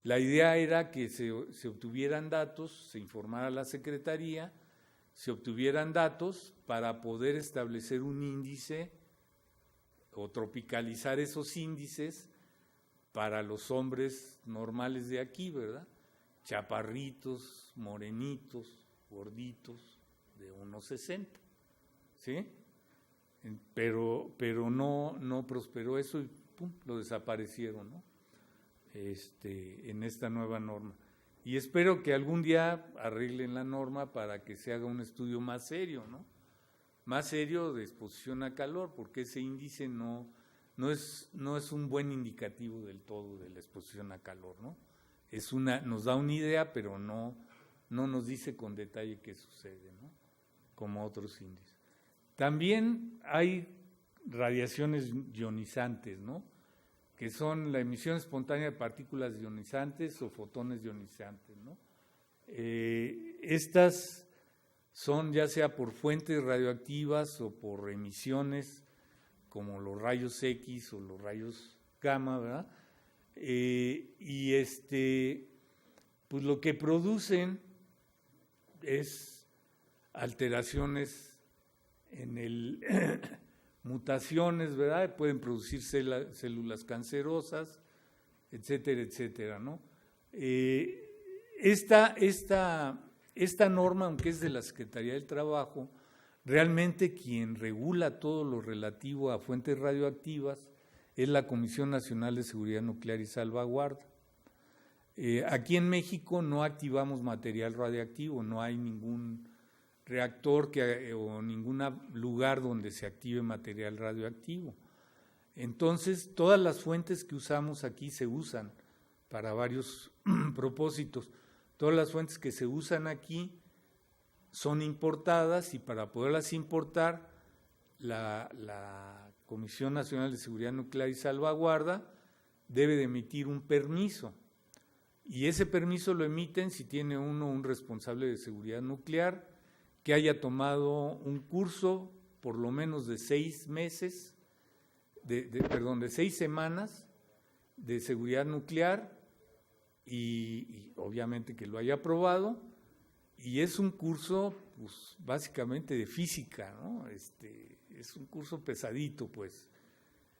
La idea era que se obtuvieran datos, se informara a la Secretaría, se obtuvieran datos para poder establecer un índice o tropicalizar esos índices para los hombres normales de aquí, ¿verdad? Chaparritos, morenitos, gorditos, de 1.60, ¿sí? Pero no prosperó eso y pum, lo desaparecieron, ¿no? En esta nueva norma. Y espero que algún día arreglen la norma para que se haga un estudio más serio, ¿no? Más serio de exposición a calor, porque ese índice no es un buen indicativo del todo de la exposición a calor, ¿no? Nos da una idea, pero no nos dice con detalle qué sucede, ¿no? Como otros índices. También hay radiaciones ionizantes, ¿no? Que son la emisión espontánea de partículas ionizantes o fotones ionizantes, ¿no? Estas son ya sea por fuentes radioactivas o por emisiones como los rayos X o los rayos gamma, ¿verdad? Pues lo que producen es alteraciones en mutaciones, ¿verdad? Pueden producir células cancerosas, etcétera, etcétera, ¿no? Esta norma, aunque es de la Secretaría del Trabajo, realmente quien regula todo lo relativo a fuentes radioactivas es la Comisión Nacional de Seguridad Nuclear y Salvaguarda. Aquí en México no activamos material radioactivo, no hay ningún reactor o ningún lugar donde se active material radioactivo. Entonces, todas las fuentes que usamos aquí se usan para varios propósitos. Todas las fuentes que se usan aquí son importadas y para poderlas importar, la Comisión Nacional de Seguridad Nuclear y Salvaguarda debe de emitir un permiso. Y ese permiso lo emiten si tiene un responsable de seguridad nuclear que haya tomado un curso por lo menos de 6 meses, de 6 semanas de seguridad nuclear y obviamente que lo haya aprobado, y es un curso pues básicamente de física, ¿no? Es un curso pesadito, pues.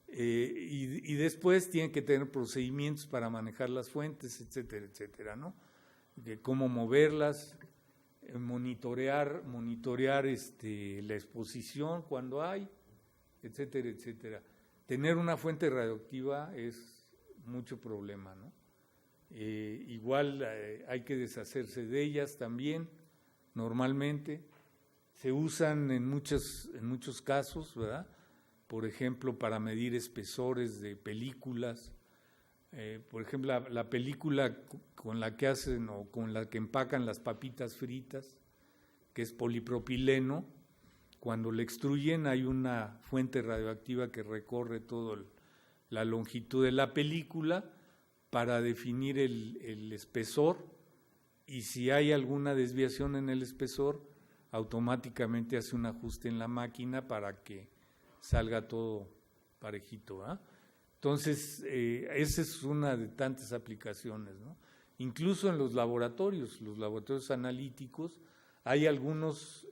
Y después tiene que tener procedimientos para manejar las fuentes, etcétera, etcétera, ¿no? De cómo moverlas, monitorear la exposición cuando hay, etcétera, etcétera. Tener una fuente radioactiva es mucho problema, ¿no? Igual hay que deshacerse de ellas también, normalmente. Se usan en muchos casos, ¿verdad? Por ejemplo, para medir espesores de películas. Por ejemplo, la película con la que hacen o con la que empacan las papitas fritas, que es polipropileno, cuando le extruyen hay una fuente radioactiva que recorre toda la longitud de la película para definir el espesor, y si hay alguna desviación en el espesor, automáticamente hace un ajuste en la máquina para que salga todo parejito, ¿ah? Entonces, esa es una de tantas aplicaciones, ¿no? Incluso en los laboratorios analíticos, hay algunos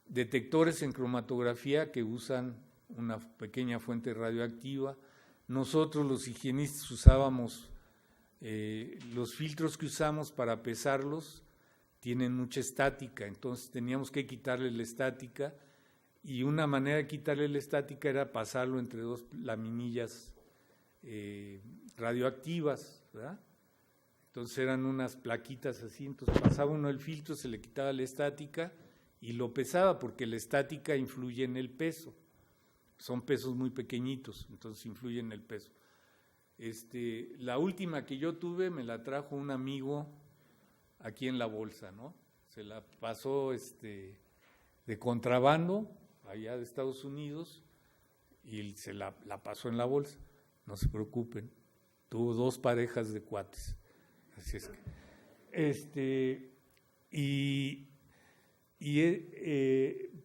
detectores en cromatografía que usan una pequeña fuente radioactiva. Nosotros los higienistas usábamos, los filtros que usamos para pesarlos tienen mucha estática, entonces teníamos que quitarle la estática, y una manera de quitarle la estática era pasarlo entre 2 laminillas radioactivas, ¿verdad? Entonces eran unas plaquitas así, entonces pasaba uno el filtro, se le quitaba la estática y lo pesaba, porque la estática influye en el peso. Son pesos muy pequeñitos, entonces influye en el peso. La última que yo tuve me la trajo un amigo aquí en la bolsa, ¿no? Se la pasó de contrabando allá de Estados Unidos y se la pasó en la bolsa. No se preocupen, tuvo 2 parejas de cuates. Así es que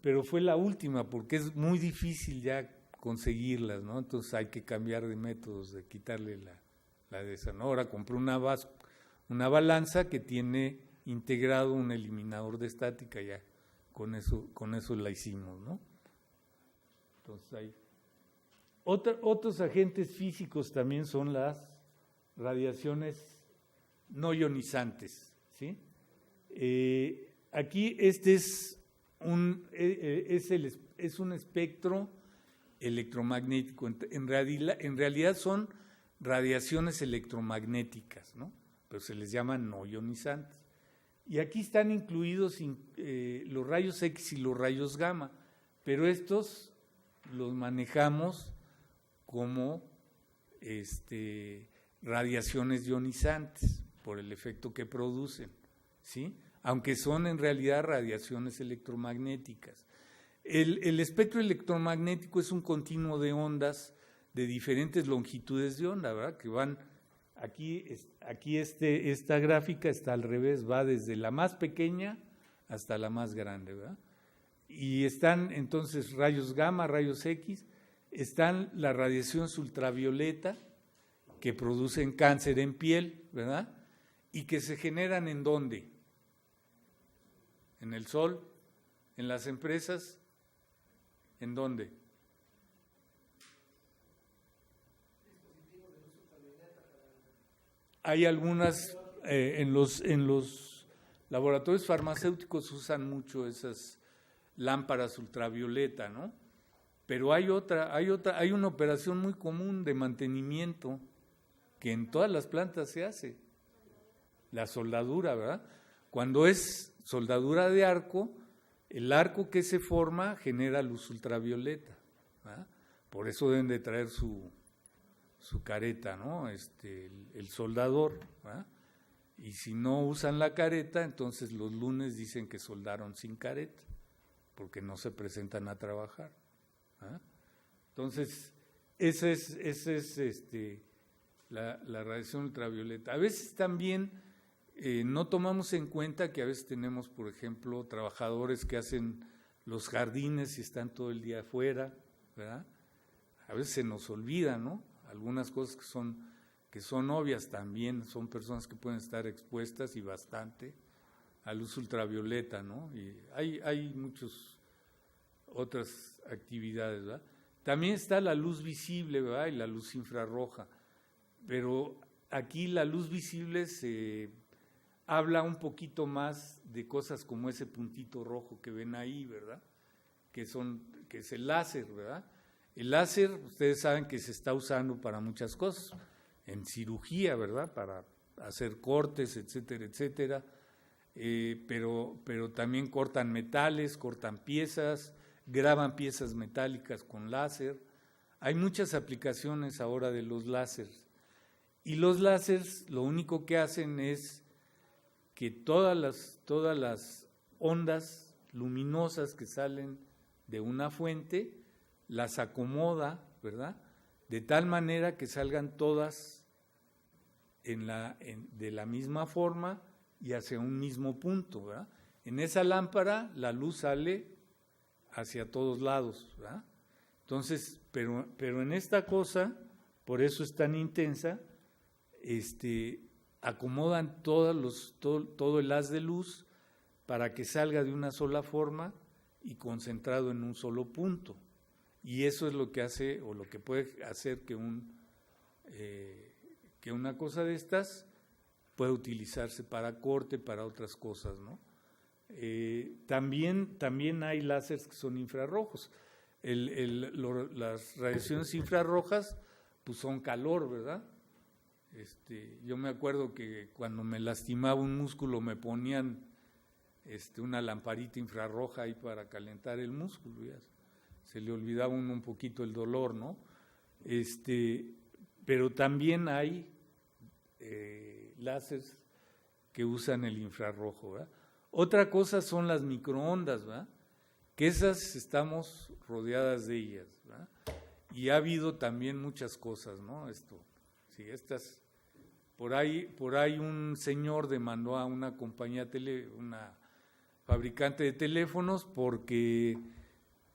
pero fue la última, porque es muy difícil ya conseguirlas, ¿no? Entonces hay que cambiar de métodos, de quitarle la de esa, ¿no? Ahora compré una balanza que tiene integrado un eliminador de estática, ya con eso la hicimos, ¿no? Entonces hay otros agentes físicos también son las radiaciones no ionizantes, ¿sí? Aquí este es un espectro electromagnético. En realidad son radiaciones electromagnéticas, ¿no? Pero se les llama no ionizantes. Y aquí están incluidos los rayos X y los rayos gamma, pero estos los manejamos como radiaciones ionizantes por el efecto que producen, ¿sí? Aunque son en realidad radiaciones electromagnéticas. El espectro electromagnético es un continuo de ondas de diferentes longitudes de onda, ¿verdad? Que van, aquí esta gráfica está al revés, va desde la más pequeña hasta la más grande, ¿verdad? Y están entonces rayos gamma, rayos X, están las radiaciones ultravioleta que producen cáncer en piel, ¿verdad? Y que se generan ¿en dónde? ¿En el sol? ¿En las empresas? ¿En dónde? Hay algunas, en los laboratorios farmacéuticos usan mucho esas lámparas ultravioleta, ¿no? Pero hay una operación muy común de mantenimiento que en todas las plantas se hace, la soldadura, ¿verdad? Cuando es soldadura de arco, el arco que se forma genera luz ultravioleta, ¿verdad? Por eso deben de traer su careta, ¿no? El soldador, ¿verdad? Y si no usan la careta, entonces los lunes dicen que soldaron sin careta, porque no se presentan a trabajar, ¿verdad? Entonces, esa es la radiación ultravioleta. A veces también no tomamos en cuenta que a veces tenemos, por ejemplo, trabajadores que hacen los jardines y están todo el día afuera, ¿verdad? A veces se nos olvida, ¿no? Algunas cosas que son obvias también, son personas que pueden estar expuestas y bastante a luz ultravioleta, ¿no? Y hay muchas otras actividades, ¿verdad? También está la luz visible, ¿verdad? Y la luz infrarroja, pero aquí la luz visible se habla un poquito más de cosas como ese puntito rojo que ven ahí, ¿verdad? Que es el láser, ¿verdad? El láser, ustedes saben que se está usando para muchas cosas, en cirugía, ¿verdad? Para hacer cortes, etcétera, etcétera, pero también cortan metales, cortan piezas, graban piezas metálicas con láser. Hay muchas aplicaciones ahora de los láseres. Y los láseres lo único que hacen es que todas las ondas luminosas que salen de una fuente las acomoda, ¿verdad? De tal manera que salgan todas de la misma forma y hacia un mismo punto, ¿verdad? En esa lámpara la luz sale hacia todos lados, ¿verdad? Entonces, pero en esta cosa, por eso es tan intensa, acomodan todo el haz de luz para que salga de una sola forma y concentrado en un solo punto. Y eso es lo que hace, o lo que puede hacer que una cosa de estas pueda utilizarse para corte, para otras cosas, ¿no? También hay láseres que son infrarrojos. Las radiaciones infrarrojas pues son calor, ¿verdad? Yo me acuerdo que cuando me lastimaba un músculo me ponían una lamparita infrarroja ahí para calentar el músculo, ya se le olvidaba un poquito el dolor, ¿no? Pero también hay láseres que usan el infrarrojo, ¿verdad? Otra cosa son las microondas, ¿verdad? Que esas estamos rodeadas de ellas, ¿verdad? Y ha habido también muchas cosas, ¿no? Por ahí un señor demandó a una compañía una fabricante de teléfonos porque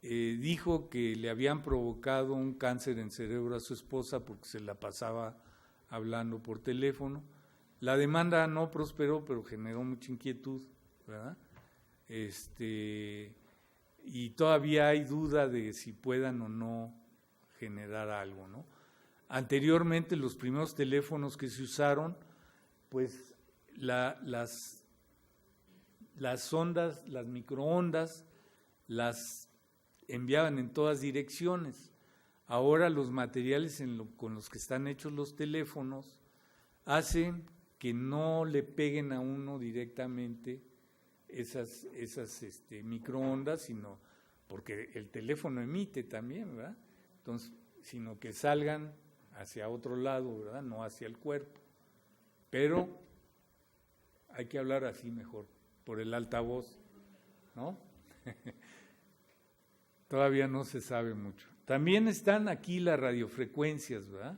dijo que le habían provocado un cáncer en cerebro a su esposa porque se la pasaba hablando por teléfono. La demanda no prosperó, pero generó mucha inquietud, ¿verdad? Y todavía hay duda de si puedan o no generar algo, ¿no? Anteriormente, los primeros teléfonos que se usaron, pues las ondas, las microondas, las enviaban en todas direcciones. Ahora los materiales con los que están hechos los teléfonos hacen que no le peguen a uno directamente esas microondas, sino porque el teléfono emite también, ¿verdad? Entonces, sino que salgan hacia otro lado, ¿verdad? No hacia el cuerpo. Pero hay que hablar así mejor, por el altavoz, ¿no? Todavía no se sabe mucho. También están aquí las radiofrecuencias, ¿verdad?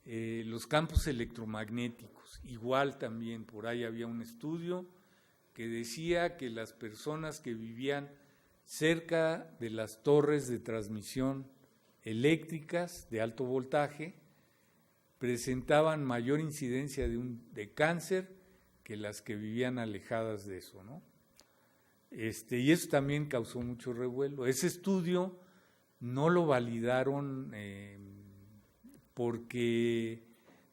Los campos electromagnéticos, igual también, por ahí había un estudio que decía que las personas que vivían cerca de las torres de transmisión eléctricas de alto voltaje presentaban mayor incidencia de cáncer que las que vivían alejadas de eso, ¿no? Y eso también causó mucho revuelo. Ese estudio no lo validaron porque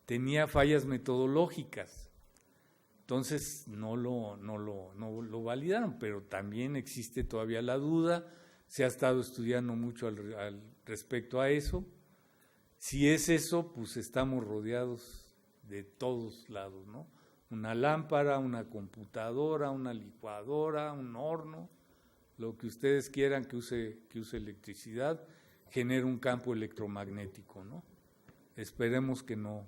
tenía fallas metodológicas, entonces no lo validaron, pero también existe todavía la duda, se ha estado estudiando mucho al respecto a eso. Si es eso, pues estamos rodeados de todos lados, ¿no? Una lámpara, una computadora, una licuadora, un horno, lo que ustedes quieran que use electricidad, genera un campo electromagnético, ¿no? Esperemos que no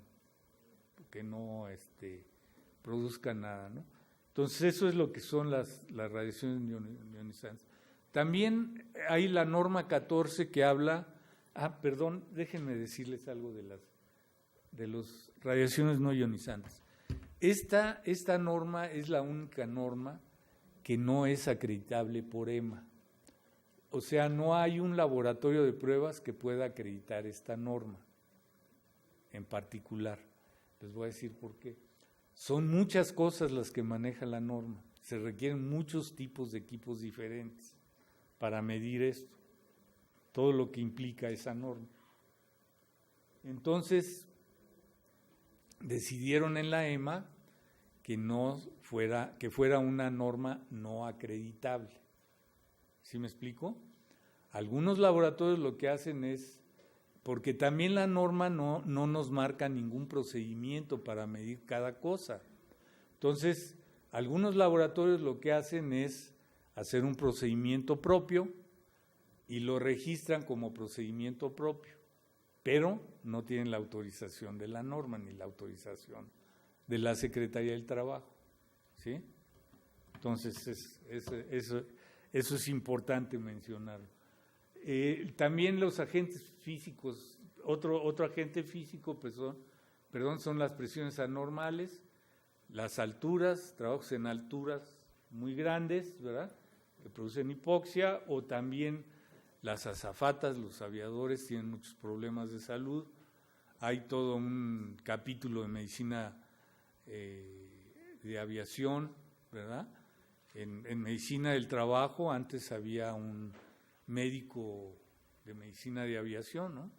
produzca nada, ¿no? Entonces eso es lo que son las radiaciones ionizantes. También hay la norma 14 que habla, déjenme decirles algo de las radiaciones no ionizantes. Esta norma es la única norma que no es acreditable por EMA. O sea, no hay un laboratorio de pruebas que pueda acreditar esta norma en particular. Les voy a decir por qué. Son muchas cosas las que maneja la norma. Se requieren muchos tipos de equipos diferentes para medir esto, todo lo que implica esa norma. Entonces, decidieron en la EMA que fuera una norma no acreditable. ¿Sí me explico? Algunos laboratorios lo que hacen es, porque también la norma no nos marca ningún procedimiento para medir cada cosa. Entonces, algunos laboratorios lo que hacen es hacer un procedimiento propio y lo registran como procedimiento propio, pero no tienen la autorización de la norma ni la autorización de la Secretaría del Trabajo, ¿sí? Entonces, eso es importante mencionarlo. También los agentes físicos, otro agente físico son las presiones anormales, las alturas, trabajos en alturas muy grandes, ¿verdad?, que producen hipoxia, o también las azafatas, los aviadores tienen muchos problemas de salud. Hay todo un capítulo de medicina de aviación, ¿verdad? En medicina del trabajo antes había un médico de medicina de aviación, ¿no?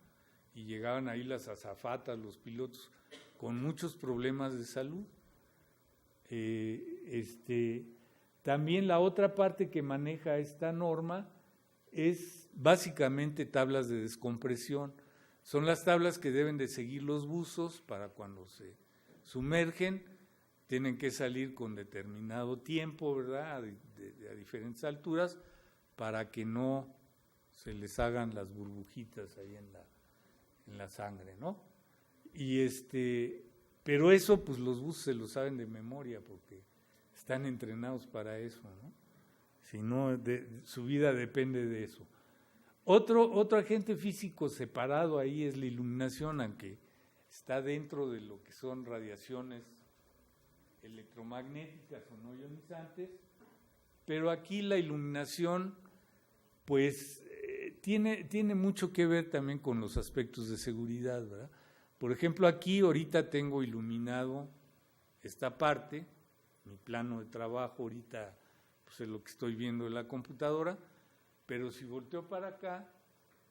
Y llegaban ahí las azafatas, los pilotos, con muchos problemas de salud. También la otra parte que maneja esta norma es básicamente tablas de descompresión. Son las tablas que deben de seguir los buzos para cuando se sumergen, tienen que salir con determinado tiempo, ¿verdad?, a diferentes alturas, para que no se les hagan las burbujitas ahí en la sangre, ¿no? Pero eso, pues los buzos se lo saben de memoria porque están entrenados para eso, ¿no? Si no, su vida depende de eso. Otro agente físico separado ahí es la iluminación, aunque está dentro de lo que son radiaciones electromagnéticas o no ionizantes, pero aquí la iluminación, pues tiene mucho que ver también con los aspectos de seguridad, ¿verdad? Por ejemplo, aquí ahorita tengo iluminado esta parte, mi plano de trabajo ahorita pues es lo que estoy viendo en la computadora, pero si volteo para acá,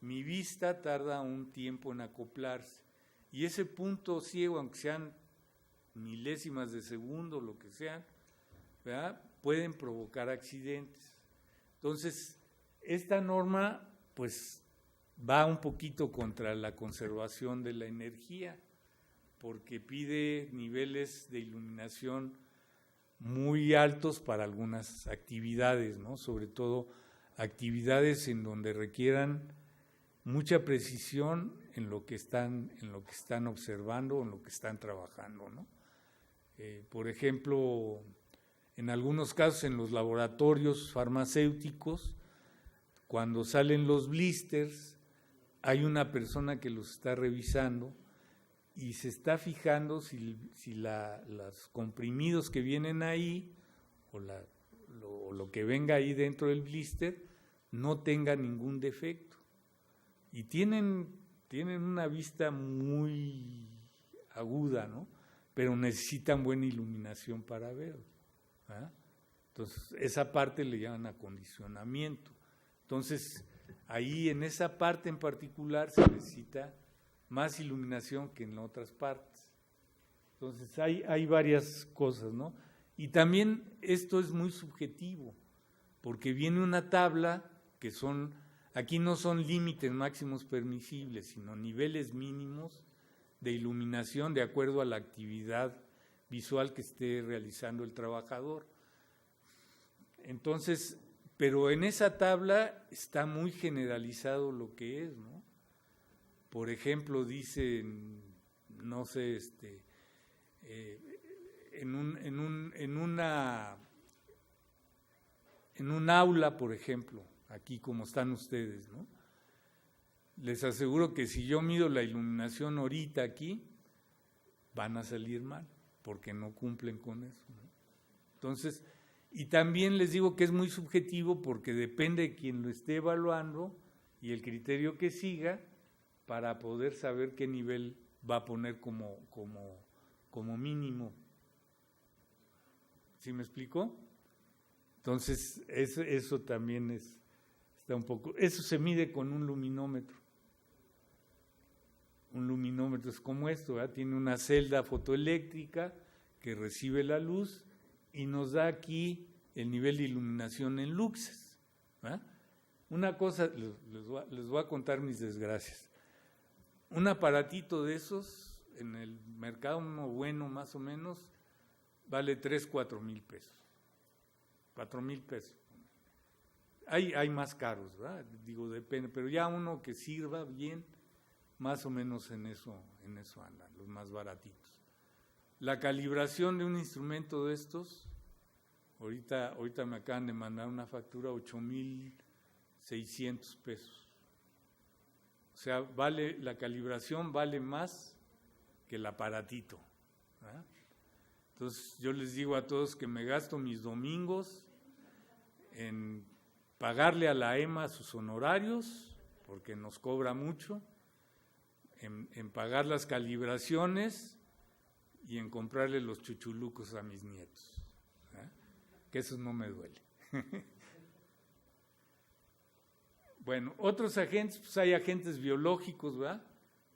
mi vista tarda un tiempo en acoplarse. Y ese punto ciego, aunque sean milésimas de segundo, lo que sean, ¿verdad?, pueden provocar accidentes. Entonces, esta norma, pues, va un poquito contra la conservación de la energía, porque pide niveles de iluminación muy altos para algunas actividades, ¿no? Sobre todo actividades en donde requieran mucha precisión en lo que están observando, en lo que están trabajando, ¿no? Por ejemplo, en algunos casos en los laboratorios farmacéuticos, cuando salen los blisters, hay una persona que los está revisando y se está fijando si los comprimidos que vienen ahí o lo que venga ahí dentro del blister no tenga ningún defecto. Y tienen una vista muy aguda, ¿no? Pero necesitan buena iluminación para ver, ¿verdad? Entonces, esa parte le llaman acondicionamiento. Entonces, ahí en esa parte en particular se necesita más iluminación que en otras partes. Entonces, hay varias cosas, ¿no? Y también esto es muy subjetivo, porque viene una tabla que aquí no son límites máximos permisibles, sino niveles mínimos de iluminación de acuerdo a la actividad visual que esté realizando el trabajador. Entonces, pero en esa tabla está muy generalizado lo que es, ¿no? Por ejemplo, dice, no sé, en un aula, por ejemplo, aquí como están ustedes, ¿no? Les aseguro que si yo mido la iluminación ahorita aquí, van a salir mal, porque no cumplen con eso, ¿no? Entonces, y también les digo que es muy subjetivo porque depende de quien lo esté evaluando y el criterio que siga para poder saber qué nivel va a poner como mínimo. ¿Sí me explico? Entonces, eso también está un poco... Eso se mide con un luminómetro. Un luminómetro es como esto, ¿verdad? Tiene una celda fotoeléctrica que recibe la luz y nos da aquí el nivel de iluminación en luxes, ¿verdad? Una cosa, les voy a contar mis desgracias. Un aparatito de esos, en el mercado, uno bueno más o menos, vale 3,000, 4,000 pesos. 4,000 pesos. Hay más caros, ¿verdad? Digo, depende, pero ya uno que sirva bien, más o menos en eso andan, los más baratitos. La calibración de un instrumento de estos, ahorita me acaban de mandar una factura, 8,600 pesos. O sea, la calibración vale más que el aparatito, ¿verdad? Entonces, yo les digo a todos que me gasto mis domingos en pagarle a la EMA sus honorarios, porque nos cobra mucho, en pagar las calibraciones y en comprarle los chuchulucos a mis nietos, ¿eh? Que eso no me duele. Bueno, otros agentes, pues hay agentes biológicos, ¿verdad?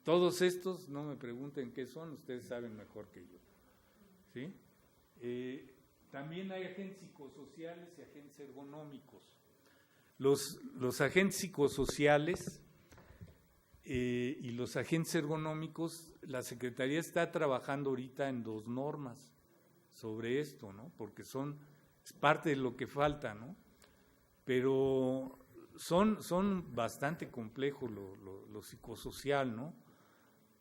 Todos estos, no me pregunten qué son, ustedes saben mejor que yo, ¿sí? También hay agentes psicosociales y agentes ergonómicos. Los agentes psicosociales y los agentes ergonómicos, la Secretaría está trabajando ahorita en 2 normas sobre esto, ¿no? Porque es parte de lo que falta, ¿no? Pero son bastante complejos lo psicosocial, ¿no?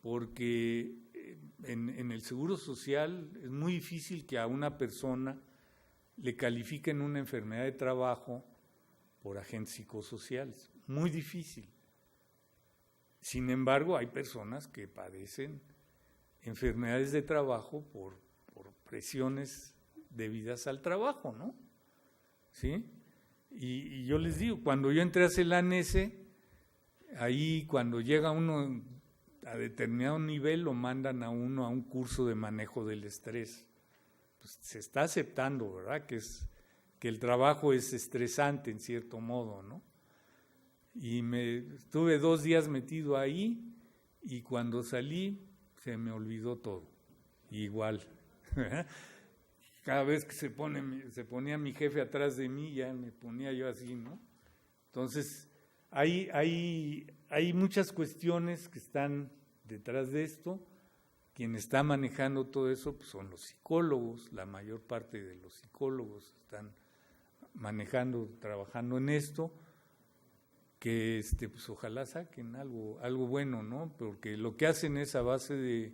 Porque en el Seguro Social es muy difícil que a una persona le califiquen una enfermedad de trabajo por agentes psicosociales, muy difícil. Sin embargo, hay personas que padecen enfermedades de trabajo por presiones debidas al trabajo, ¿no? ¿Sí? Y yo les digo, cuando yo entré a CELANESE, Ahí cuando llega uno a determinado nivel lo mandan a uno a un curso de manejo del estrés. Pues se está aceptando, ¿verdad? Que el trabajo es estresante en cierto modo, ¿no? Y estuve 2 días metido ahí y cuando salí se me olvidó todo. Igual. Cada vez que se ponía mi jefe atrás de mí, ya me ponía yo así, ¿no? Entonces, hay muchas cuestiones que están detrás de esto. Quien está manejando todo eso pues son los psicólogos, la mayor parte de los psicólogos están trabajando en esto, que pues ojalá saquen algo bueno, ¿no? Porque lo que hacen es a base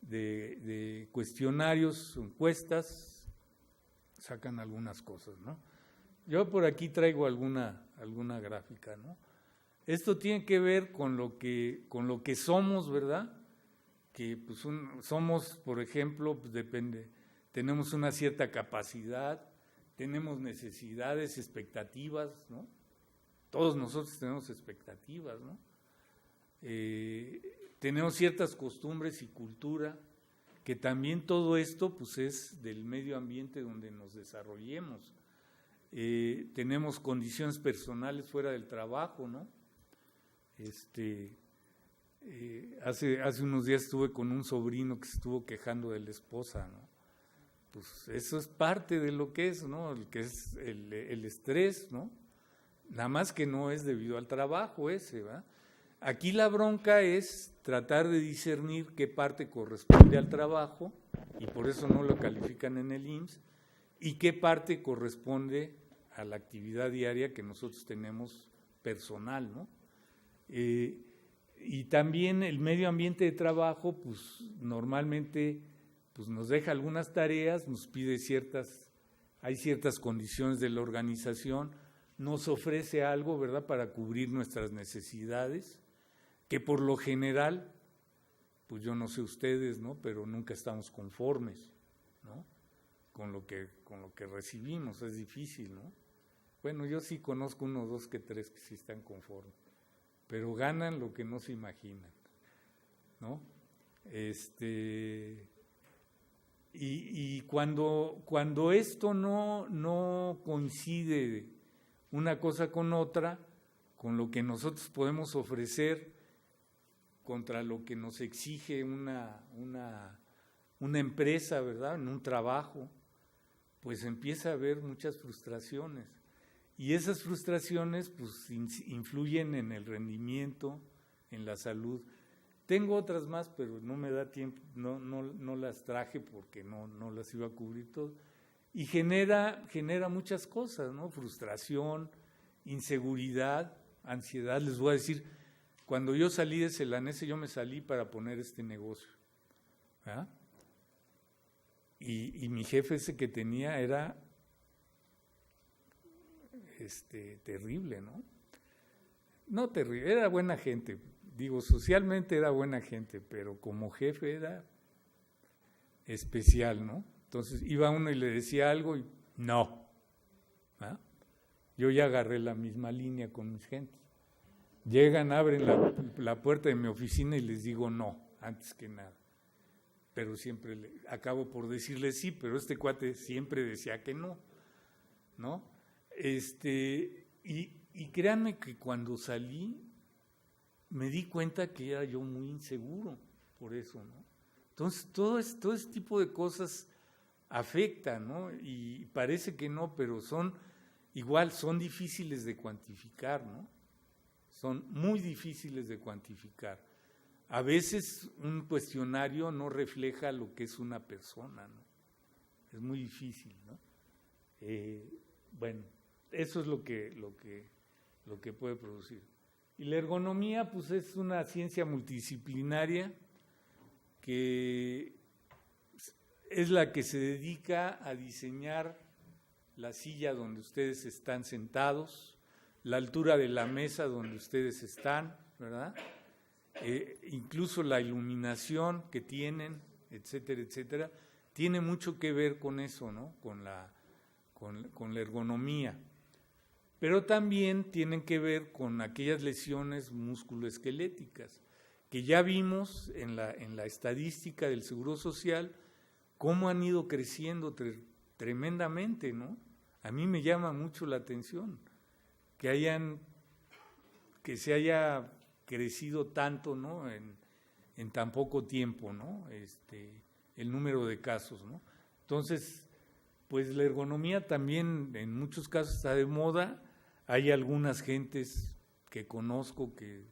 de cuestionarios, encuestas, sacan algunas cosas, ¿no? Yo por aquí traigo alguna gráfica, ¿no? Esto tiene que ver con lo que somos, ¿verdad? Que pues somos, por ejemplo, pues depende, tenemos una cierta capacidad, tenemos necesidades, expectativas, ¿no? Todos nosotros tenemos expectativas, ¿no? Tenemos ciertas costumbres y cultura, que también todo esto pues es del medio ambiente donde nos desarrollemos. Tenemos condiciones personales fuera del trabajo, ¿no? Hace unos días estuve con un sobrino que se estuvo quejando de la esposa, ¿no? Pues eso es parte de lo que es, ¿no? El que es el estrés, ¿no? Nada más que no es debido al trabajo ese, ¿va? Aquí la bronca es tratar de discernir qué parte corresponde al trabajo, y por eso no lo califican en el IMSS, y qué parte corresponde a la actividad diaria que nosotros tenemos personal, ¿no? Y también el medio ambiente de trabajo, pues normalmente pues nos deja algunas tareas, nos pide hay ciertas condiciones de la organización, nos ofrece algo, ¿verdad?, para cubrir nuestras necesidades, que por lo general, pues yo no sé ustedes, ¿no?, pero nunca estamos conformes, ¿no?, con lo que recibimos, es difícil, ¿no? Bueno, yo sí conozco 1, 2, que 3 que sí están conformes, pero ganan lo que no se imaginan, ¿no? Y cuando esto no coincide una cosa con otra, con lo que nosotros podemos ofrecer contra lo que nos exige una empresa, ¿verdad?, en un trabajo, pues empieza a haber muchas frustraciones. Y esas frustraciones pues influyen en el rendimiento, en la salud. Tengo otras más, pero no me da tiempo, no las traje porque no las iba a cubrir todo. Y genera muchas cosas, ¿no? Frustración, inseguridad, ansiedad. Les voy a decir, cuando yo salí de Celanese, yo me salí para poner este negocio, ¿verdad? Y mi jefe ese que tenía era terrible, ¿no? No terrible, era buena gente, digo, socialmente era buena gente, pero como jefe era especial, ¿no? Entonces iba uno y le decía algo y no, ¿ah? Yo ya agarré la misma línea con mis gentes. Llegan, abren la puerta de mi oficina y les digo no, antes que nada. Pero siempre acabo por decirle sí, pero este cuate siempre decía que no, ¿no? Y créanme que cuando salí me di cuenta que era yo muy inseguro por eso, ¿no? Entonces todo este tipo de cosas afectan, ¿no? Y parece que no, pero son difíciles de cuantificar, ¿no? Son muy difíciles de cuantificar. A veces un cuestionario no refleja lo que es una persona, ¿no? Es muy difícil, ¿no? Bueno, eso es lo que puede producir. Y la ergonomía, pues es una ciencia multidisciplinaria que es la que se dedica a diseñar la silla donde ustedes están sentados, la altura de la mesa donde ustedes están, ¿verdad? Incluso la iluminación que tienen, etcétera, etcétera, tiene mucho que ver con eso, ¿no? Con la ergonomía. pero también tienen que ver con aquellas lesiones musculoesqueléticas, que ya vimos en la estadística del Seguro Social, cómo han ido creciendo tremendamente, ¿no? A mí me llama mucho la atención que se haya crecido tanto, ¿no? En tan poco tiempo, ¿no? El número de casos, ¿no? Entonces, pues la ergonomía también en muchos casos está de moda. Hay algunas gentes que conozco que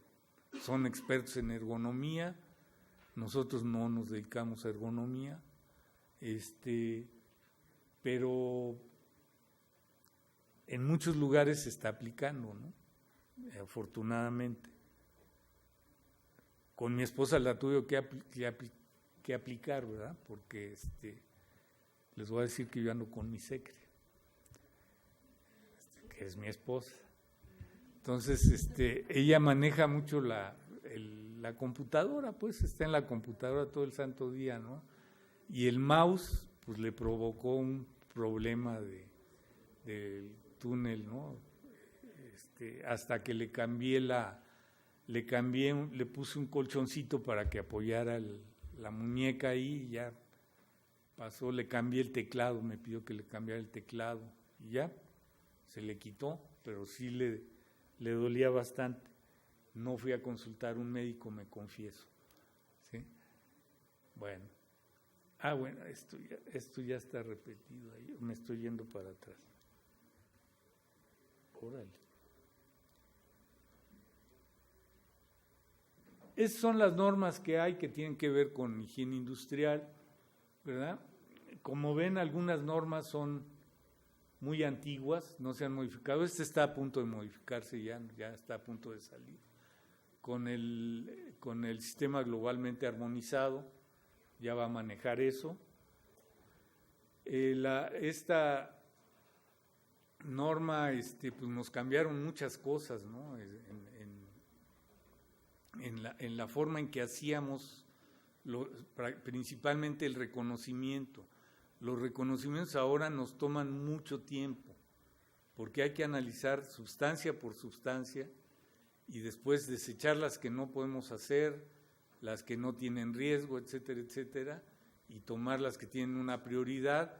son expertos en ergonomía. Nosotros no nos dedicamos a ergonomía, pero en muchos lugares se está aplicando, ¿no? Afortunadamente. Con mi esposa la tuve que aplicar, ¿verdad? Porque les voy a decir que yo ando con mi secre, que es mi esposa. Entonces, ella maneja mucho la computadora, pues está en la computadora todo el santo día, ¿no? Y el mouse, pues le provocó un problema del túnel, ¿no? Hasta que le puse un colchoncito para que apoyara la muñeca ahí y ya pasó, le cambié el teclado, me pidió que le cambiara el teclado y ya, se le quitó, pero sí le dolía bastante. No fui a consultar a un médico, me confieso. ¿Sí? Bueno. Bueno, esto ya está repetido, ahí me estoy yendo para atrás. Órale. Esas son las normas que hay que tienen que ver con higiene industrial, ¿verdad? Como ven, algunas normas son muy antiguas, no se han modificado. Está a punto de modificarse ya está a punto de salir. Con el sistema globalmente armonizado, ya va a manejar eso. Esta norma, pues nos cambiaron muchas cosas, ¿no? En la forma en que hacíamos, principalmente el reconocimiento. Los reconocimientos ahora nos toman mucho tiempo, porque hay que analizar sustancia por sustancia y después desechar las que no podemos hacer, las que no tienen riesgo, etcétera, etcétera, y tomar las que tienen una prioridad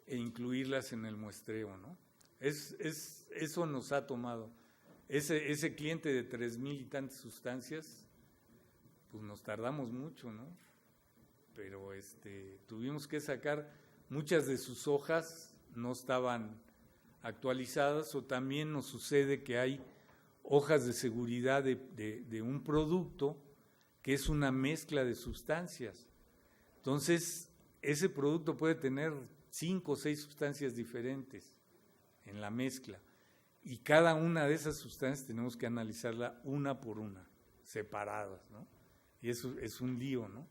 e incluirlas en el muestreo, ¿no? Eso nos ha tomado. Ese cliente de 3,000 y tantas sustancias, pues nos tardamos mucho, ¿no? Pero tuvimos que sacar, muchas de sus hojas no estaban actualizadas, o también nos sucede que hay hojas de seguridad de un producto que es una mezcla de sustancias. Entonces, ese producto puede tener 5 o 6 sustancias diferentes en la mezcla, y cada una de esas sustancias tenemos que analizarla una por una, separadas, ¿no? Y eso es un lío, ¿no?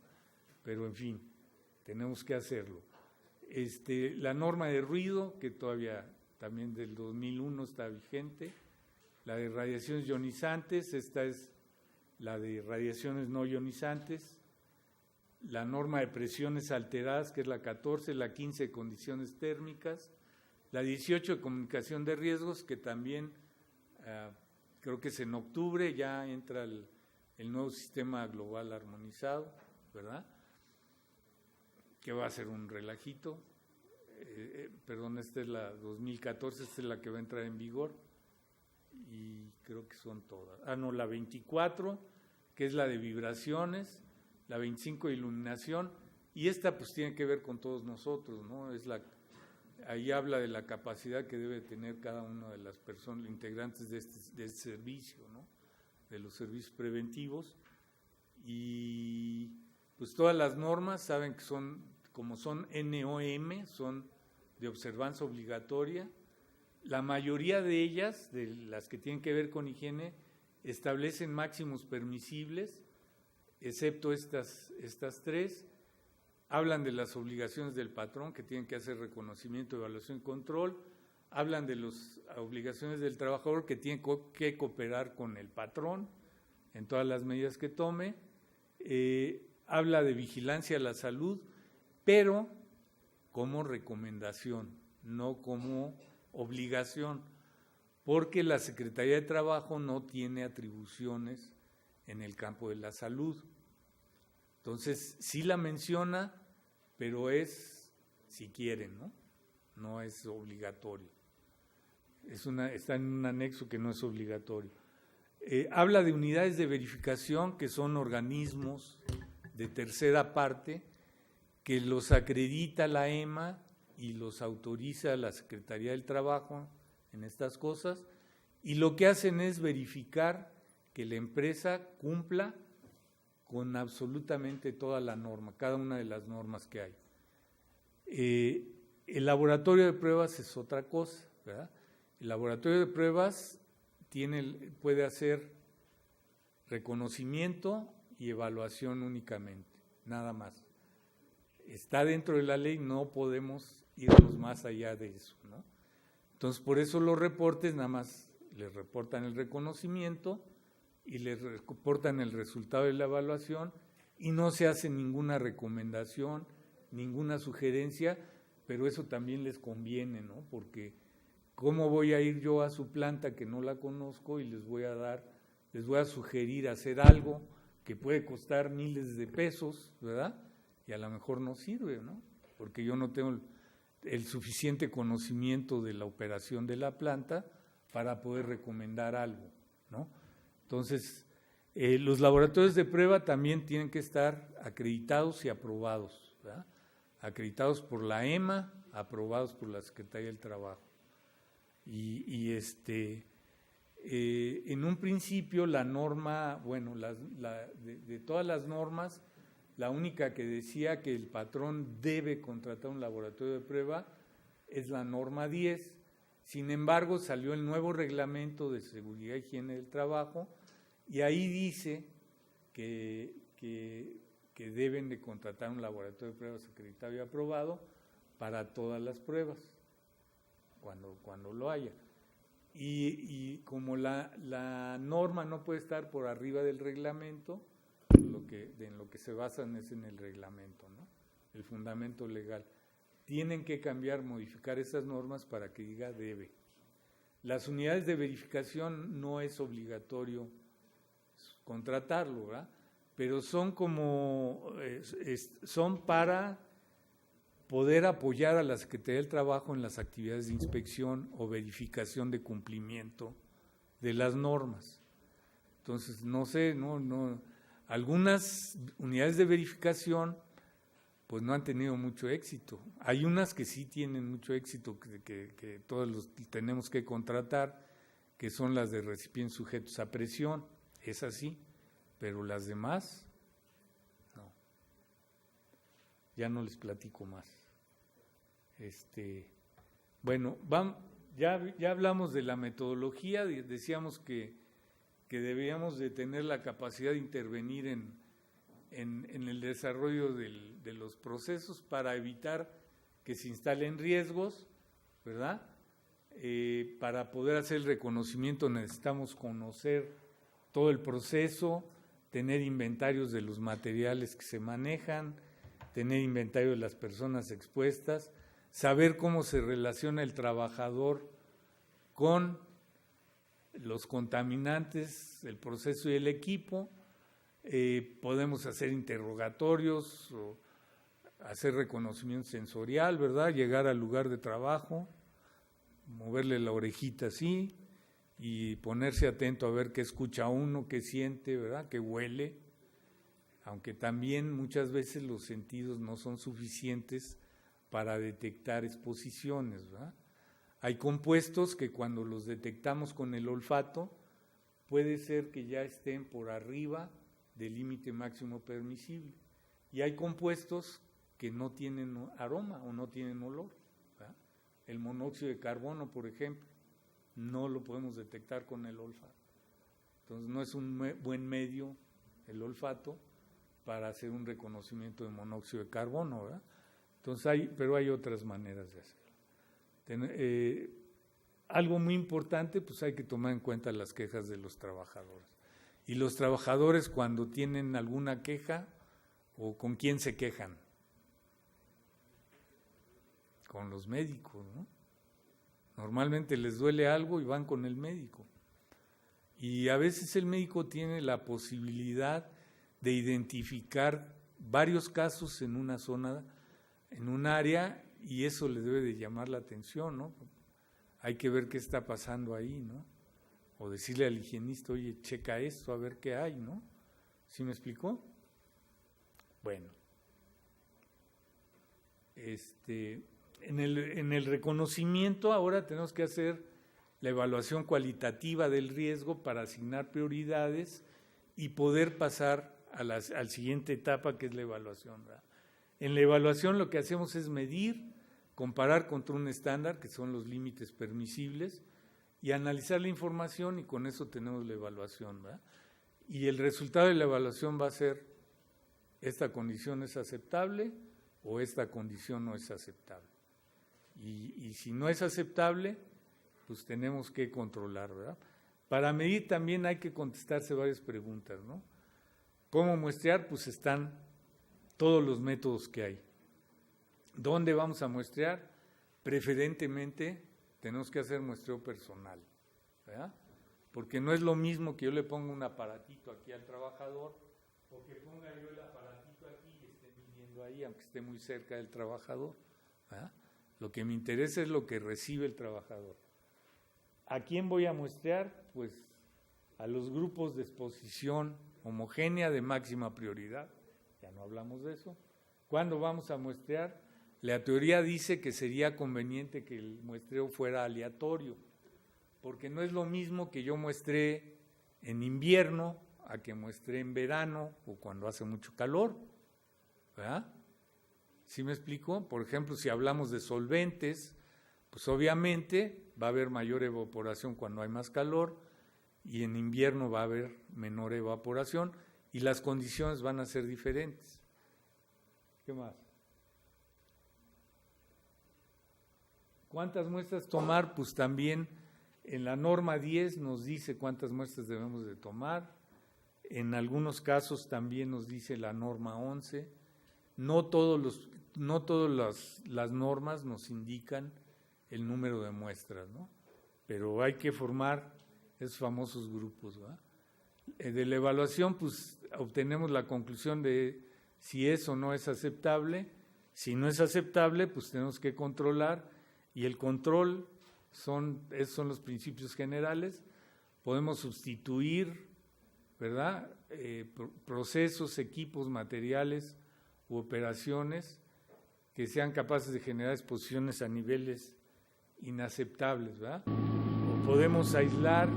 Pero en fin, tenemos que hacerlo. La norma de ruido, que todavía también del 2001 está vigente, la de radiaciones ionizantes, esta es la de radiaciones no ionizantes, la norma de presiones alteradas, que es la 14, la 15 de condiciones térmicas, la 18 de comunicación de riesgos, que también creo que es en octubre, ya entra el nuevo sistema global armonizado, ¿verdad? Que va a ser un relajito. Perdón, esta es la 2014, esta es la que va a entrar en vigor, y creo que son todas. No, la 24, que es la de vibraciones, la 25 de iluminación, y esta pues tiene que ver con todos nosotros, ¿no? Ahí habla de la capacidad que debe tener cada una de las personas integrantes de este servicio, ¿no? De los servicios preventivos, y pues todas las normas saben que como son NOM, son de observancia obligatoria. La mayoría de ellas, de las que tienen que ver con higiene, establecen máximos permisibles, excepto estas 3. Hablan de las obligaciones del patrón, que tienen que hacer reconocimiento, evaluación y control. Hablan de las obligaciones del trabajador, que tiene que cooperar con el patrón en todas las medidas que tome. Habla de vigilancia a la salud, pero como recomendación, no como obligación, porque la Secretaría de Trabajo no tiene atribuciones en el campo de la salud. Entonces, sí la menciona, pero es si quieren, ¿no? No es obligatorio. Está en un anexo que no es obligatorio. Habla de unidades de verificación, que son organismos de tercera parte, que los acredita la EMA y los autoriza la Secretaría del Trabajo en estas cosas, y lo que hacen es verificar que la empresa cumpla con absolutamente toda la norma, cada una de las normas que hay. El laboratorio de pruebas es otra cosa, ¿verdad? El laboratorio de pruebas puede hacer reconocimiento y evaluación únicamente, nada más. Está dentro de la ley, no podemos irnos más allá de eso, ¿no? Entonces, por eso los reportes nada más les reportan el reconocimiento y les reportan el resultado de la evaluación y no se hace ninguna recomendación, ninguna sugerencia, pero eso también les conviene, ¿no? Porque ¿cómo voy a ir yo a su planta que no la conozco y les voy a sugerir hacer algo que puede costar miles de pesos, ¿verdad? Y a lo mejor no sirve, ¿no? Porque yo no tengo el suficiente conocimiento de la operación de la planta para poder recomendar algo, ¿no? Entonces, los laboratorios de prueba también tienen que estar acreditados y aprobados, ¿verdad? Acreditados por la EMA, aprobados por la Secretaría del Trabajo. En un principio la norma, bueno, de todas las normas, la única que decía que el patrón debe contratar un laboratorio de prueba es la norma 10. Sin embargo, salió el nuevo reglamento de seguridad e higiene del trabajo y ahí dice que deben de contratar un laboratorio de pruebas acreditado y aprobado para todas las pruebas, cuando lo haya. Y como la norma no puede estar por arriba del reglamento, en lo que se basan es en el reglamento, ¿no? El fundamento legal. Tienen que cambiar, modificar esas normas para que diga debe. Las unidades de verificación no es obligatorio contratarlo, ¿verdad? Pero son son para poder apoyar a la Secretaría del Trabajo en las actividades de inspección o verificación de cumplimiento de las normas. Entonces, no sé, algunas unidades de verificación pues no han tenido mucho éxito. Hay unas que sí tienen mucho éxito, que todos los tenemos que contratar, que son las de recipientes sujetos a presión, es así, pero las demás, no. Ya no les platico más. Bueno, ya hablamos de la metodología, decíamos que debíamos de tener la capacidad de intervenir en el desarrollo de los procesos para evitar que se instalen riesgos, ¿verdad? Para poder hacer el reconocimiento necesitamos conocer todo el proceso, tener inventarios de los materiales que se manejan, tener inventario de las personas expuestas, saber cómo se relaciona el trabajador con los contaminantes, el proceso y el equipo. Podemos hacer interrogatorios o hacer reconocimiento sensorial, ¿verdad? Llegar al lugar de trabajo, moverle la orejita así y ponerse atento a ver qué escucha uno, qué siente, ¿verdad? Qué huele, aunque también muchas veces los sentidos no son suficientes para detectar exposiciones, ¿verdad? Hay compuestos que cuando los detectamos con el olfato puede ser que ya estén por arriba del límite máximo permisible. Y hay compuestos que no tienen aroma o no tienen olor, ¿verdad? El monóxido de carbono, por ejemplo, no lo podemos detectar con el olfato. Entonces no es un buen medio el olfato para hacer un reconocimiento de monóxido de carbono, ¿verdad? Entonces pero hay otras maneras de hacerlo. Algo muy importante, pues hay que tomar en cuenta las quejas de los trabajadores. Y los trabajadores cuando tienen alguna queja, ¿o con quién se quejan? Con los médicos, ¿no? Normalmente les duele algo y van con el médico. Y a veces el médico tiene la posibilidad de identificar varios casos en una zona, en un área, y eso le debe de llamar la atención, ¿no? Hay que ver qué está pasando ahí, ¿no? O decirle al higienista, oye, checa esto, a ver qué hay, ¿no? ¿Sí me explicó? Bueno. En el reconocimiento ahora tenemos que hacer la evaluación cualitativa del riesgo para asignar prioridades y poder pasar a la siguiente etapa, que es la evaluación, ¿verdad? En la evaluación lo que hacemos es medir, comparar contra un estándar, que son los límites permisibles, y analizar la información, y con eso tenemos la evaluación, ¿verdad? Y el resultado de la evaluación va a ser, esta condición es aceptable o esta condición no es aceptable. Y si no es aceptable, pues tenemos que controlar, ¿verdad? Para medir también hay que contestarse varias preguntas, ¿no? ¿Cómo muestrear? Pues están todos los métodos que hay. ¿Dónde vamos a muestrear? Preferentemente tenemos que hacer muestreo personal, ¿verdad? Porque no es lo mismo que yo le ponga un aparatito aquí al trabajador o que ponga yo el aparatito aquí y esté midiendo ahí, aunque esté muy cerca del trabajador, ¿verdad? Lo que me interesa es lo que recibe el trabajador. ¿A quién voy a muestrear? Pues a los grupos de exposición homogénea de máxima prioridad. Ya no hablamos de eso. ¿Cuándo vamos a muestrear? La teoría dice que sería conveniente que el muestreo fuera aleatorio, porque no es lo mismo que yo muestree en invierno a que muestree en verano o cuando hace mucho calor, ¿verdad? ¿Sí me explico? Por ejemplo, si hablamos de solventes, pues obviamente va a haber mayor evaporación cuando hay más calor y en invierno va a haber menor evaporación y las condiciones van a ser diferentes. ¿Qué más? ¿Cuántas muestras tomar? Pues también en la norma 10 nos dice cuántas muestras debemos de tomar. En algunos casos también nos dice la norma 11. No todas las normas nos indican el número de muestras, ¿no? Pero hay que formar esos famosos grupos, ¿verdad? De la evaluación, pues obtenemos la conclusión de si es o no es aceptable. Si no es aceptable, pues tenemos que controlar, y el control esos son los principios generales. Podemos sustituir, ¿verdad? Procesos, equipos, materiales u operaciones que sean capaces de generar exposiciones a niveles inaceptables, ¿verdad? O podemos aislar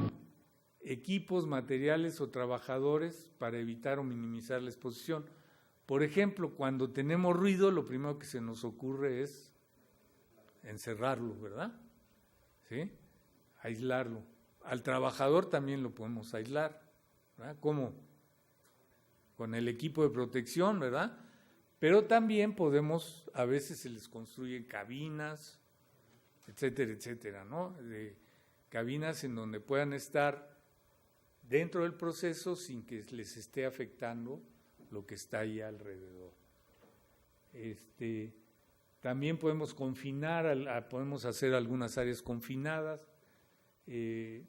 equipos, materiales o trabajadores para evitar o minimizar la exposición. Por ejemplo, cuando tenemos ruido, lo primero que se nos ocurre es encerrarlo, ¿verdad? ¿Sí? Aislarlo. Al trabajador también lo podemos aislar, ¿verdad? ¿Cómo? Con el equipo de protección, ¿verdad? Pero también podemos, a veces se les construyen cabinas, etcétera, etcétera, ¿no? De cabinas en donde puedan estar dentro del proceso sin que les esté afectando lo que está ahí alrededor. También podemos confinar, podemos hacer algunas áreas confinadas,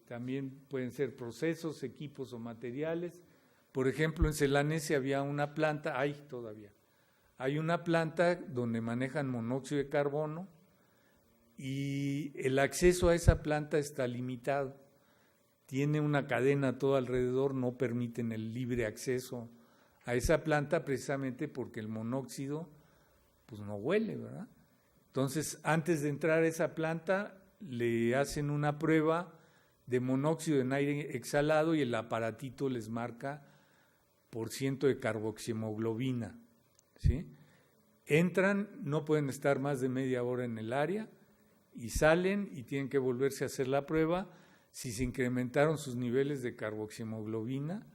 también pueden ser procesos, equipos o materiales. Por ejemplo, en Celanese había una planta, hay una planta donde manejan monóxido de carbono y el acceso a esa planta está limitado. Tiene una cadena todo alrededor, no permiten el libre acceso a esa planta precisamente porque el monóxido pues no huele, ¿verdad? Entonces, antes de entrar a esa planta, le hacen una prueba de monóxido en aire exhalado y el aparatito les marca % de carboxihemoglobina, ¿sí? Entran, no pueden estar más de media hora en el área y salen y tienen que volverse a hacer la prueba. Si se incrementaron sus niveles de carboxihemoglobina,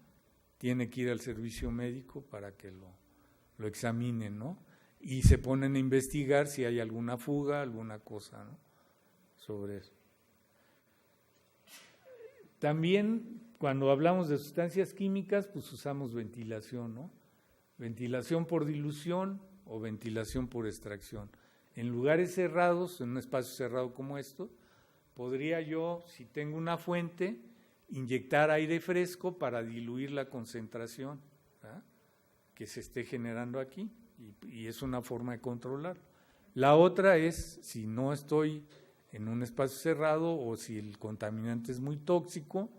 tiene que ir al servicio médico para que lo examinen, ¿no? Y se ponen a investigar si hay alguna fuga, alguna cosa, ¿no? Sobre eso. También cuando hablamos de sustancias químicas, pues usamos ventilación, ¿no? Ventilación por dilución o ventilación por extracción. En lugares cerrados, en un espacio cerrado como esto, podría yo, si tengo una fuente, inyectar aire fresco para diluir la concentración, ¿verdad?, que se esté generando aquí, y es una forma de controlarlo. La otra es, si no estoy en un espacio cerrado o si el contaminante es muy tóxico,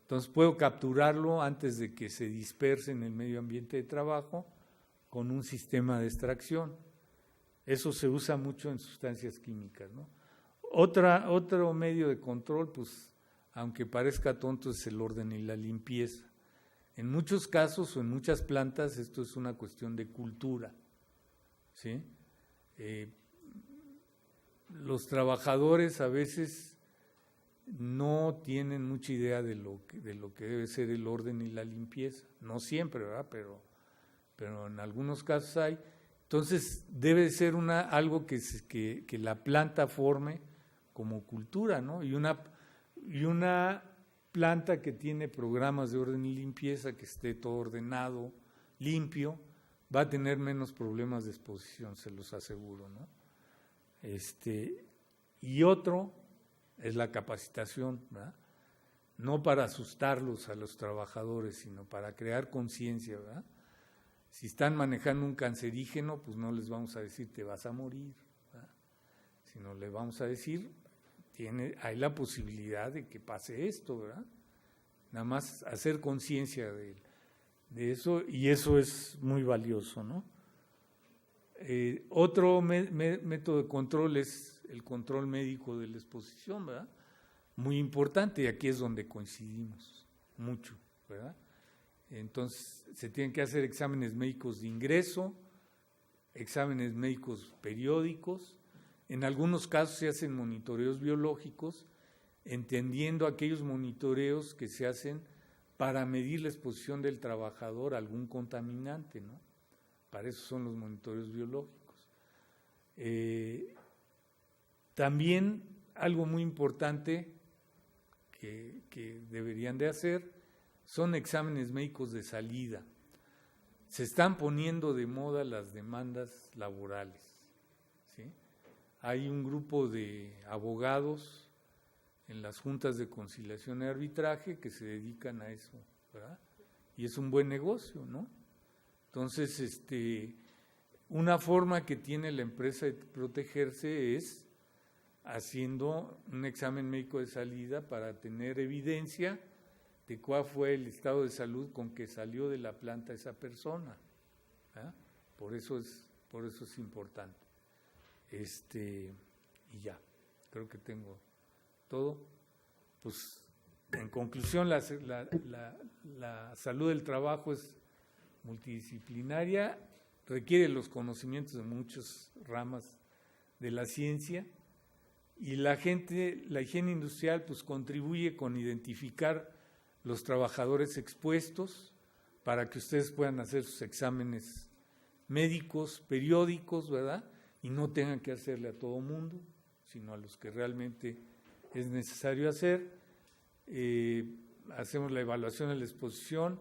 entonces puedo capturarlo antes de que se disperse en el medio ambiente de trabajo con un sistema de extracción. Eso se usa mucho en sustancias químicas, ¿no? Otro medio de control, pues, aunque parezca tonto, es el orden y la limpieza. En muchos casos o en muchas plantas esto es una cuestión de cultura, ¿sí? Los trabajadores a veces no tienen mucha idea de lo que debe ser el orden y la limpieza. No siempre, ¿verdad?, pero en algunos casos hay. Entonces debe ser algo que la planta forme como cultura, ¿no? Y una planta que tiene programas de orden y limpieza, que esté todo ordenado, limpio, va a tener menos problemas de exposición, se los aseguro, ¿no? Y otro es la capacitación, ¿verdad? No para asustarlos a los trabajadores, sino para crear conciencia, ¿verdad? Si están manejando un cancerígeno, pues no les vamos a decir te vas a morir, ¿verdad?, sino le vamos a decir hay la posibilidad de que pase esto, ¿verdad? Nada más hacer conciencia de eso, y eso es muy valioso, ¿no? Otro método de control es el control médico de la exposición, ¿verdad? Muy importante, y aquí es donde coincidimos mucho, ¿verdad? Entonces, se tienen que hacer exámenes médicos de ingreso, exámenes médicos periódicos. En algunos casos se hacen monitoreos biológicos, entendiendo aquellos monitoreos que se hacen para medir la exposición del trabajador a algún contaminante, ¿no? Para eso son los monitoreos biológicos. También algo muy importante que deberían de hacer son exámenes médicos de salida. Se están poniendo de moda las demandas laborales, ¿sí? Hay un grupo de abogados en las juntas de conciliación y arbitraje que se dedican a eso, ¿verdad? Y es un buen negocio, ¿no? Entonces, una forma que tiene la empresa de protegerse es haciendo un examen médico de salida para tener evidencia de cuál fue el estado de salud con que salió de la planta esa persona, ¿verdad? Por eso es importante. Y ya, creo que tengo todo. Pues, en conclusión, la salud del trabajo es multidisciplinaria, requiere los conocimientos de muchas ramas de la ciencia, y la higiene industrial pues contribuye con identificar los trabajadores expuestos para que ustedes puedan hacer sus exámenes médicos periódicos, ¿verdad?, y no tengan que hacerle a todo mundo, sino a los que realmente es necesario hacer. Hacemos la evaluación de la exposición,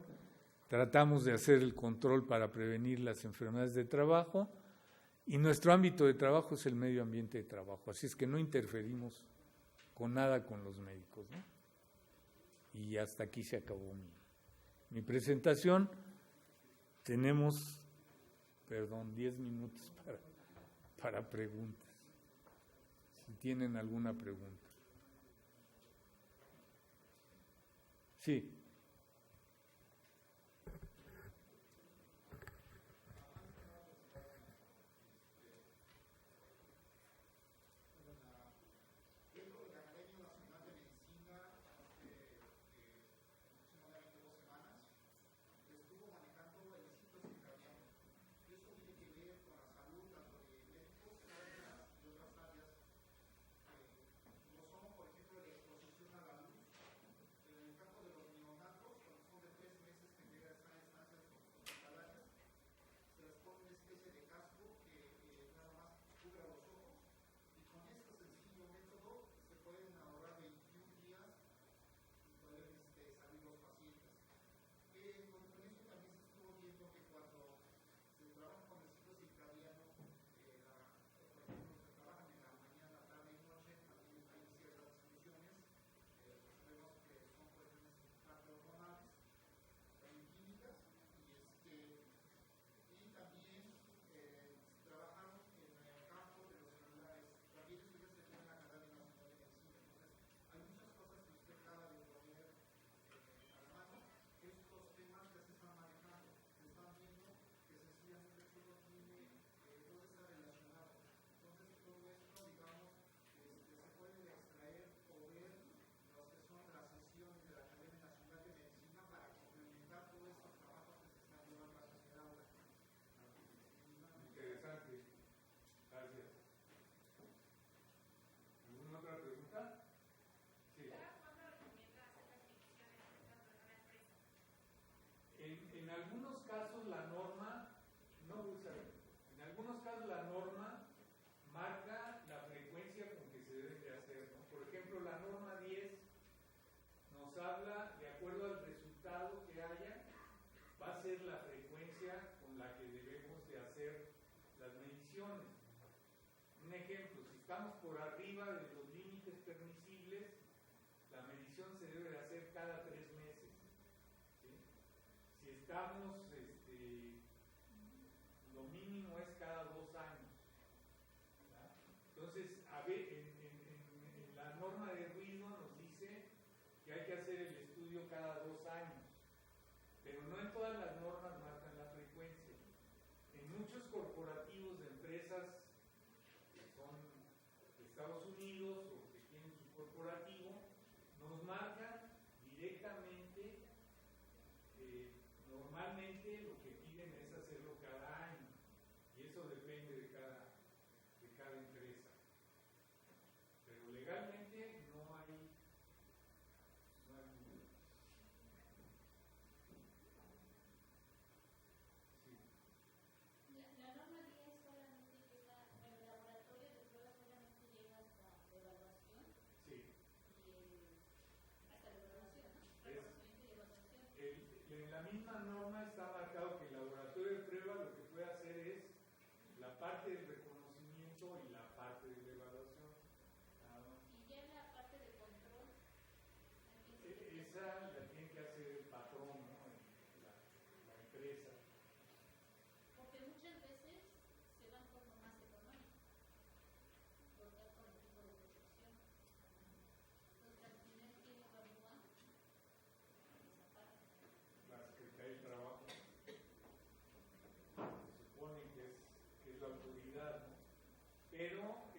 tratamos de hacer el control para prevenir las enfermedades de trabajo, y nuestro ámbito de trabajo es el medio ambiente de trabajo, así es que no interferimos con nada con los médicos, ¿no? Y hasta aquí se acabó mi presentación. Tenemos, 10 minutos para preguntas, si tienen alguna pregunta. Sí. ejemplo, si estamos por arriba de los límites permisibles, la medición se debe de hacer cada 3 meses. ¿Sí? Si estamos, lo mínimo es cada 2 años. ¿Verdad? Entonces, a ver, en la norma de ruido nos dice que hay que hacer el estudio cada 2 años, pero no en todas las normas marcan la frecuencia. En muchos corporativos de empresas que son de Estados Unidos o que tienen su corporativo, nos marcan directamente, normalmente lo que piden es hacerlo cada año, y eso depende de cada empresa. Pero legalmente no hay La norma 10 solamente llega, el laboratorio de pruebas solamente llega hasta la evaluación. Sí. Hasta la evaluación, ¿no? Reconocimiento y evaluación. En la misma norma está marcado que el laboratorio de prueba lo que puede hacer es la parte del reconocimiento y la parte de la evaluación. Y ya la parte de control. Esa la tiene que hacer el patrón, ¿no? La empresa. Porque muchas veces se van por lo más económico, porque es por el tipo de protección. Entonces, al final, ¿quién evalúa esa parte? La Secretaría del Trabajo. Se supone que es la autoridad, ¿no? Pero